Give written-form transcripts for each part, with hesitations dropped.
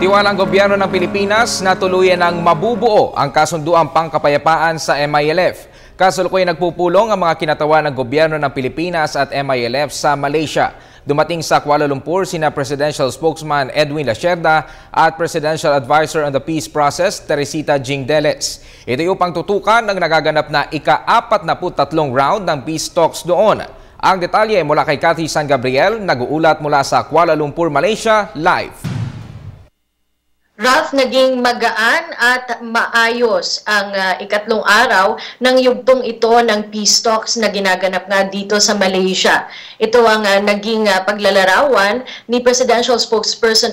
Tiwala ang gobyerno ng Pilipinas na tuluyan ng mabubuo ang kasunduang pangkapayapaan sa MILF. Kasalukuyan nagpupulong ang mga kinatawan ng gobyerno ng Pilipinas at MILF sa Malaysia. Dumating sa Kuala Lumpur sina Presidential Spokesman Edwin Lacerda at Presidential Advisor on the Peace Process Teresita Jingdeles. Ito yung pangtutukan ng nagaganap na ika-43 round ng peace talks doon. Ang detalye mula kay Cathy San Gabriel, nag-uulat mula sa Kuala Lumpur, Malaysia, live. Ralph, naging magaan at maayos ang ikatlong araw ng yugtong ito ng peace talks na ginaganap nga dito sa Malaysia. Ito ang naging paglalarawan ni Presidential Spokesperson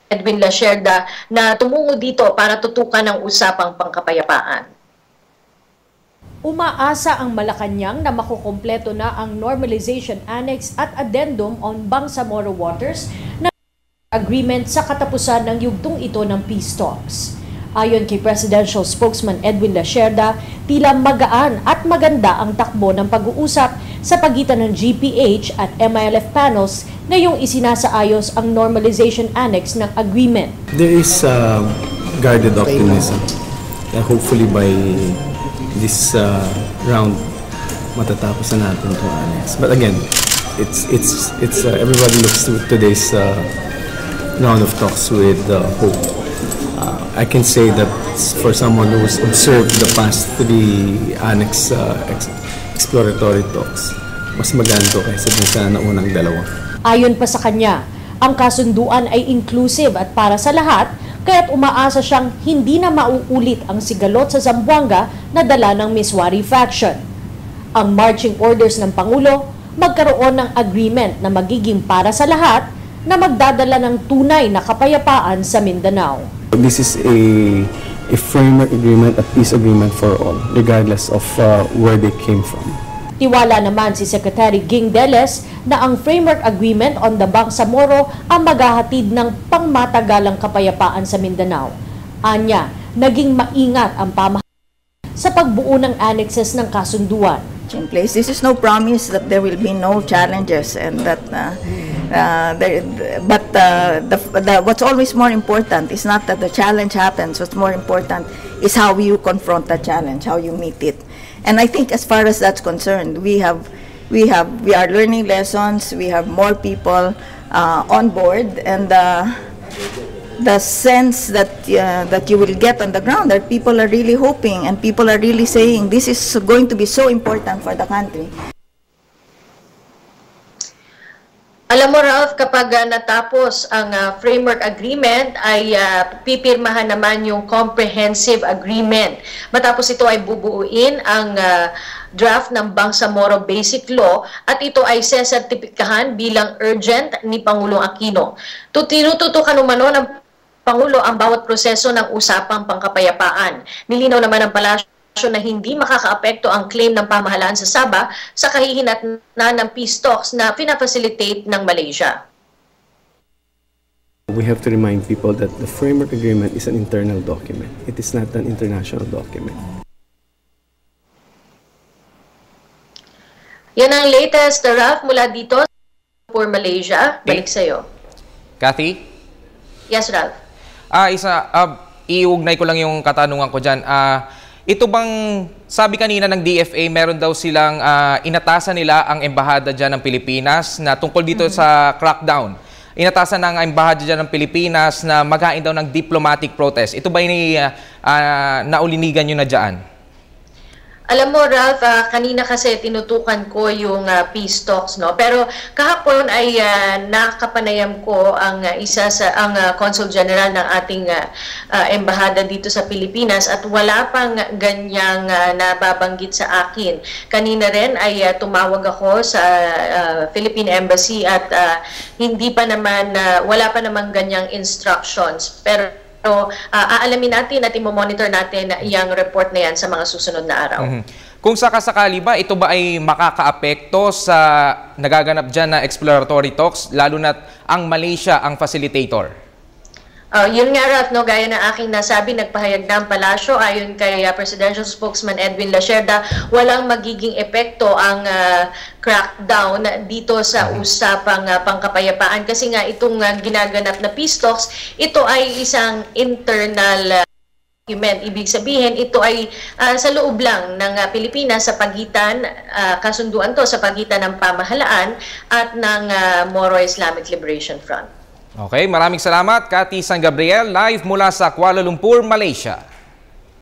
Edwin Lacerda na tumungo dito para tutukan ang usapang pangkapayapaan. Umaasa ang Malacanang na makukumpleto na ang Normalization Annex at Addendum on Bangsamoro Waters na agreement sa katapusan ng yugtong ito ng peace talks. Ayon kay Presidential Spokesman Edwin Lacerda, tila magaan at maganda ang takbo ng pag-uusap sa pagitan ng GPH at MILF panels ngayong isinasaayos ang Normalization Annex ng agreement. There is guarded optimism. Hopefully by this round matatapos na natin itong annex. But again, it's everybody looks to today's round of talks with hope. I can say that for someone who's observed the past 3 annex exploratory talks, mas maganto kaysa dun sa naunang dalawa. Ayon pa sa kanya, ang kasunduan ay inclusive at para sa lahat, kaya't umaasa siyang hindi na mauulit ang sigalot sa Zamboanga na dala ng Miswari faction. Ang marching orders ng Pangulo, magkaroon ng agreement na magiging para sa lahat na magdadala ng tunay na kapayapaan sa Mindanao. This is a framework agreement, a peace agreement for all, regardless of where they came from. Tiwala naman si Secretary Jingdeles na ang framework agreement on the Bangsamoro ang maghahatid ng pangmatagalang kapayapaan sa Mindanao. Anya, naging maingat ang pamahalaan sa pagbuo ng annexes ng kasunduan. In place, this is no promise that there will be no challenges and that what's always more important is not that the challenge happens. What's more important is how you confront the challenge, how you meet it. And I think as far as that's concerned, we are learning lessons. We have more people on board, and the sense that you will get on the ground that people are really hoping and people are really saying this is going to be so important for the country. Alam mo, Ralph, kapag natapos ang framework agreement ay pipirmahan naman yung comprehensive agreement. Matapos ito ay bubuuin ang draft ng Bangsamoro Basic Law at ito ay sesertipikahan bilang urgent ni Pangulong Aquino. Tinututukan umano ng Pangulo ang bawat proseso ng usapang pangkapayapaan. Nilinaw naman ng palasyo na hindi makakaapekto ang claim ng pamahalaan sa Sabah sa kahihinatnan ng peace talks na pinafacilitate ng Malaysia. We have to remind people that the framework agreement is an internal document. It is not an international document. Yan ang latest, Ralph, mula dito for Malaysia. Balik sa'yo. Cathy? Yes, Ralph. Iugnay ko lang yung katanungan ko dyan. Ito bang, sabi kanina ng DFA, meron daw silang inatasan nila ang embahada dyan ng Pilipinas na tungkol dito sa crackdown. Inatasan ng embahada dyan ng Pilipinas na maghain daw ng diplomatic protest. Ito ba yung naulinigan nyo na dyan? Alam mo, Ralph, kanina kasi tinutukan ko yung peace talks, no? Pero kahapon ay nakapanayam ko ang Consul General ng ating embahada dito sa Pilipinas at wala pang ganyang nababanggit sa akin. Kanina rin ay tumawag ako sa Philippine Embassy at wala pa namang ganyang instructions. Pero aalamin natin at i-monitor natin yung report na yan sa mga susunod na araw. Kung sakasakali ba, ito ba ay makakaapekto sa nagaganap dyan na exploratory talks, lalo na ang Malaysia ang facilitator? Yun nga, Ralph, no, gaya ng aking nasabi, nagpahayag na ang palasyo ayon kay Presidential Spokesman Edwin Lacerda, walang magiging epekto ang crackdown dito sa usapang pangkapayapaan kasi nga itong ginaganap na peace talks, ito ay isang internal document. Ibig sabihin, ito ay sa loob lang ng Pilipinas sa pagitan, kasunduan to sa pagitan ng pamahalaan at ng Moro Islamic Liberation Front. Okay, maraming salamat, Cathy San Gabriel, live mula sa Kuala Lumpur, Malaysia.